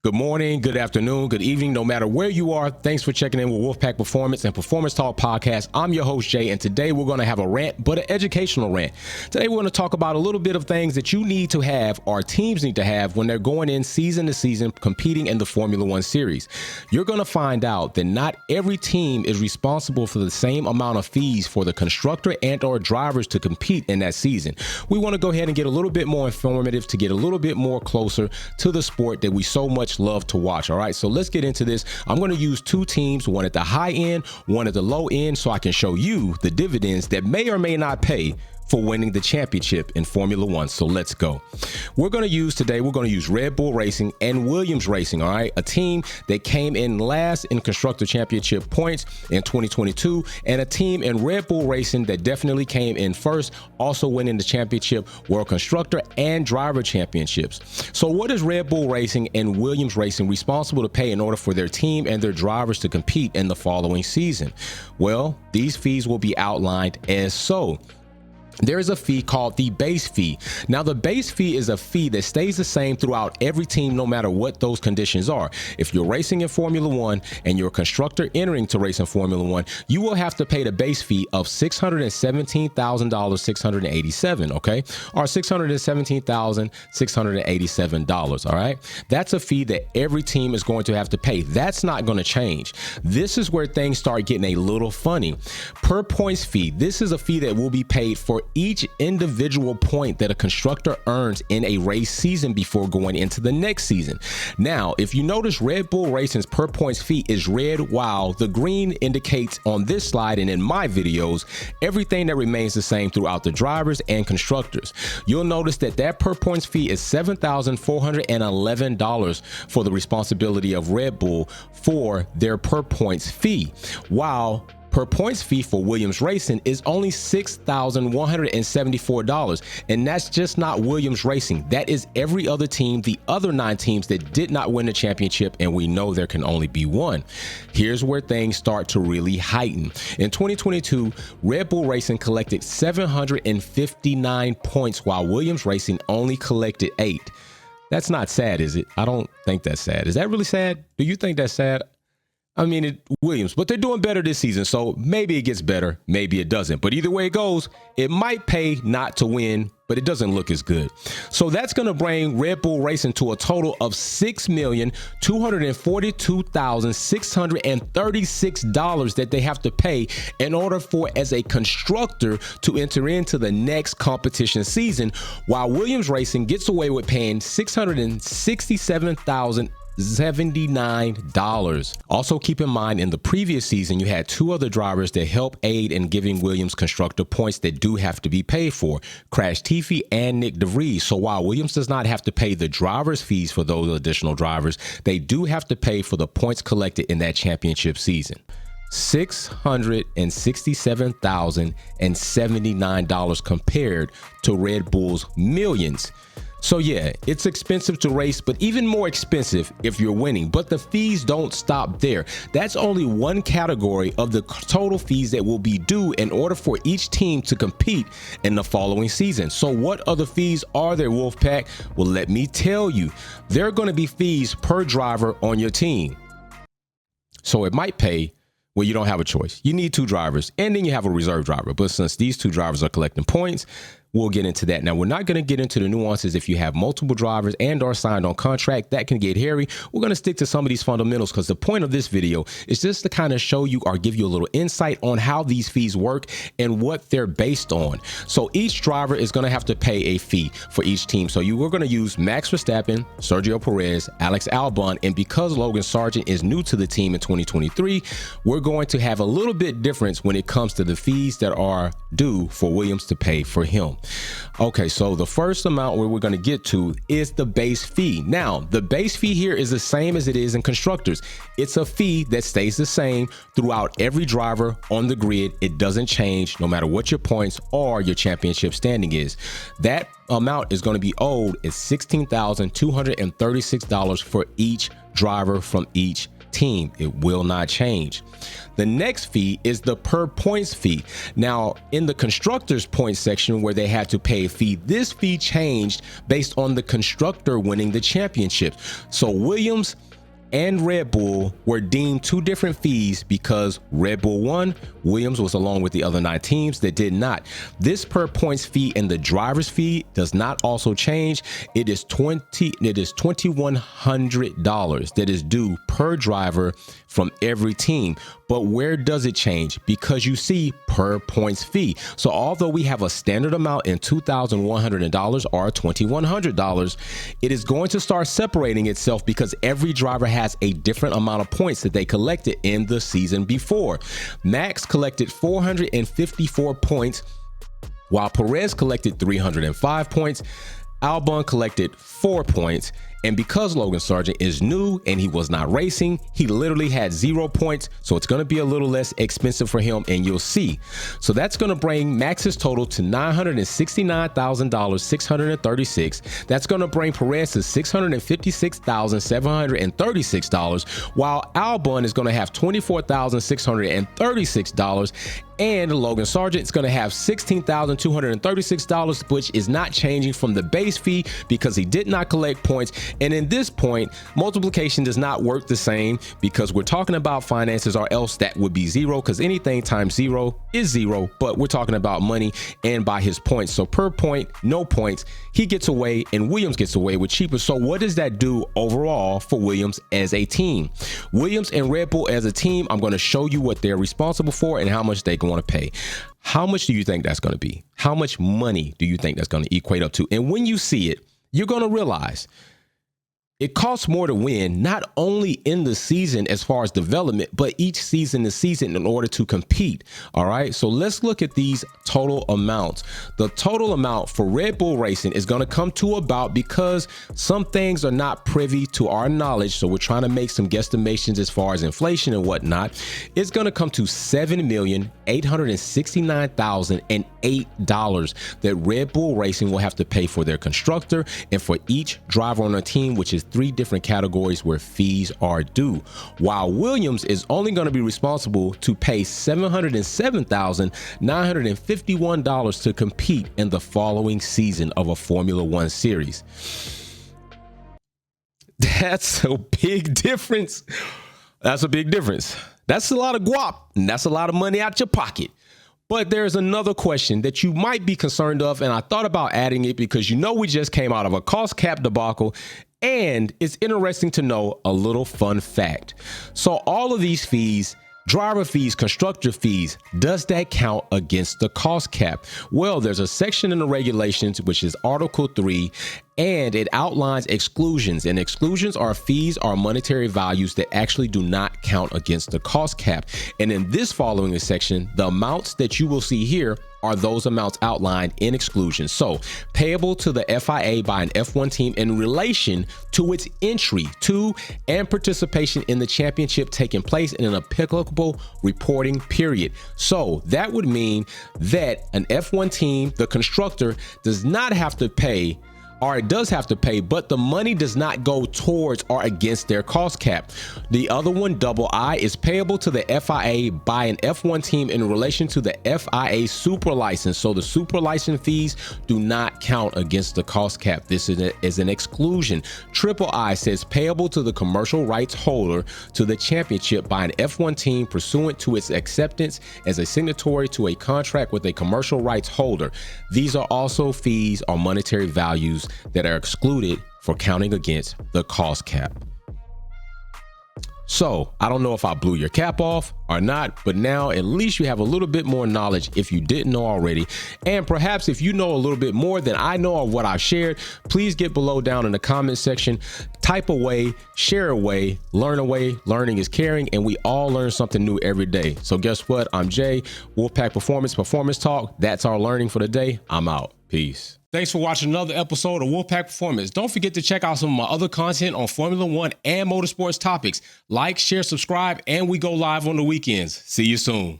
Good morning, good afternoon, good evening, no matter where you are. Thanks for checking in with Wolfpack Performance and Performance Talk Podcast. I'm your host, Jay, and today we're going to have a rant, but an educational rant. Today we're going to talk about a little bit of things that you need to have, or teams need to have, when they're going in season to season competing in the Formula One series. You're going to find out that not every team is responsible for the same amount of fees for the constructor and or drivers to compete in that season. We want to go ahead and get a little bit more informative to get a little bit more closer to the sport that we so much love to watch. All right, so let's get into this. I'm going to use two teams, one at the high end, one at the low end, so I can show you the dividends that may or may not pay for winning the championship in Formula One. So let's go. We're going to use Red Bull Racing and Williams Racing. All right, a team that came in last in constructor championship points in 2022, and a team in Red Bull Racing that definitely came in first, also winning the championship World Constructor and Driver Championships. So what is Red Bull Racing and Williams Racing responsible to pay in order for their team and their drivers to compete in the following season? Well, these fees will be outlined as so. There is a fee called the base fee. Now, the base fee is a fee that stays the same throughout every team, no matter what those conditions are. If you're racing in Formula One and you're a constructor entering to race in Formula One, you will have to pay the base fee of $617,687, okay? Or $617,687, all right? That's a fee that every team is going to have to pay. That's not going to change. This is where things start getting a little funny. Per points fee, this is a fee that will be paid for each individual point that a constructor earns in a race season before going into the next season. Now, if you notice, Red Bull Racing's per points fee is red, while the green indicates on this slide and in my videos everything that remains the same throughout the drivers and constructors. You'll notice that that per points fee is $7,411 for the responsibility of Red Bull for their per points fee, while per points fee for Williams Racing is only $6,174, and that's just not Williams Racing. That is every other team, the other 9 teams that did not win the championship, and we know there can only be one. Here's where things start to really heighten. In 2022, Red Bull Racing collected 759 points, while Williams Racing only collected 8. That's not sad, is it? I don't think that's sad. Is that really sad? Do you think that's sad? I mean, Williams, but they're doing better this season, so maybe it gets better, maybe it doesn't. But either way it goes, it might pay not to win, but it doesn't look as good. So that's going to bring Red Bull Racing to a total of $6,242,636 that they have to pay in order for, as a constructor, to enter into the next competition season, while Williams Racing gets away with paying $667,079. Also, keep in mind, in the previous season, you had 2 other drivers that help aid in giving Williams constructor points that do have to be paid for: Crash Tiffy and Nick DeVries. So while Williams does not have to pay the drivers' fees for those additional drivers, they do have to pay for the points collected in that championship season. $667,079 compared to Red Bull's millions. So yeah, it's expensive to race, but even more expensive if you're winning. But the fees don't stop there. That's only one category of the total fees that will be due in order for each team to compete in the following season. So what other fees are there, Wolfpack? Well, let me tell you. There are going to be fees per driver on your team. So it might pay. Well, you don't have a choice. You need 2 drivers, and then you have a reserve driver. But since these 2 drivers are collecting points, we'll get into that. Now, we're not going to get into the nuances if you have multiple drivers and are signed on contract. That can get hairy. We're going to stick to some of these fundamentals, because the point of this video is just to kind of show you or give you a little insight on how these fees work and what they're based on. So each driver is going to have to pay a fee for each team. So we're going to use Max Verstappen, Sergio Perez, Alex Albon, and because Logan Sargent is new to the team in 2023, we're going to have a little bit difference when it comes to the fees that are due for Williams to pay for him. Okay, so the first amount where we're going to get to is the base fee. Now, the base fee here is the same as it is in constructors. It's a fee that stays the same throughout every driver on the grid. It doesn't change no matter what your points or your championship standing is. That amount is going to be owed is $16,236 for each driver from each team. It will not change. The next fee is the per points fee. Now, in the constructors points section where they had to pay a fee, this fee changed based on the constructor winning the championship. So Williams and Red Bull were deemed two different fees because Red Bull won. Williams was along with the other 9 teams that did not. This per points fee and the driver's fee does not also change. It is $2,100 that is due per driver from every team. But where does it change? Because you see per points fee. So although we have a standard amount in $2,100 or $2,100, it is going to start separating itself because every driver has a different amount of points that they collected in the season before. Max collected 454 points, while Perez collected 305 points. Albon collected 4 points. And because Logan Sargent is new and he was not racing, he literally had 0 points. So it's going to be a little less expensive for him, and you'll see. So that's going to bring Max's total to $969,636. That's going to bring Perez to $656,736, while Albon is going to have $24,636. And Logan Sargent is going to have $16,236, which is not changing from the base fee because he did not collect points. And in this point, multiplication does not work the same because we're talking about finances, or else that would be 0, because anything times 0 is 0. But we're talking about money and by his points. So per point, no points, he gets away and Williams gets away with cheaper. So what does that do overall for Williams as a team? Williams and Red Bull as a team, I'm going to show you what they're responsible for and how much they want to pay. How much do you think that's going to be? How much money do you think that's going to equate up to? And when you see it, you're going to realize it costs more to win, not only in the season as far as development, but each season to season in order to compete. All right. So let's look at these total amounts. The total amount for Red Bull Racing is going to come to about, because some things are not privy to our knowledge, so we're trying to make some guesstimations as far as inflation and whatnot. It's going to come to $7,869,008 that Red Bull Racing will have to pay for their constructor and for each driver on a team, which is 3 different categories where fees are due, while Williams is only going to be responsible to pay $707,951 to compete in the following season of a Formula One series. That's a big difference. That's a big difference. That's a lot of guap, and that's a lot of money out your pocket. But there's another question that you might be concerned of, and I thought about adding it because we just came out of a cost cap debacle, and it's interesting to know a little fun fact. So all of these fees, driver fees, constructor fees, does that count against the cost cap? Well, there's a section in the regulations, which is Article 3, and it outlines exclusions, and exclusions are fees or monetary values that actually do not count against the cost cap. And in this following section, the amounts that you will see here are those amounts outlined in exclusions. So payable to the FIA by an F1 team in relation to its entry to and participation in the championship taking place in an applicable reporting period. So that would mean that an F1 team, the constructor, does not have to pay, or it does have to pay, but the money does not go towards or against their cost cap. The other one, double I, is payable to the FIA by an F1 team in relation to the FIA super license. So the super license fees do not count against the cost cap. This is an exclusion. Triple I says payable to the commercial rights holder to the championship by an F1 team pursuant to its acceptance as a signatory to a contract with a commercial rights holder. These are also fees or monetary values that are excluded for counting against the cost cap. So I don't know if I blew your cap off or not, but now at least you have a little bit more knowledge if you didn't know already. And perhaps if you know a little bit more than I know of what I've shared, please get below down in the comment section, type away, share away, learn away. Learning is caring, and we all learn something new every day. So guess what? I'm Jay, Wolfpack Performance Talk. That's our learning for the day. I'm out. Peace. Thanks for watching another episode of Wolfpack Performance. Don't forget to check out some of my other content on Formula One and motorsports topics. Like, share, subscribe, and we go live on the weekends. See you soon.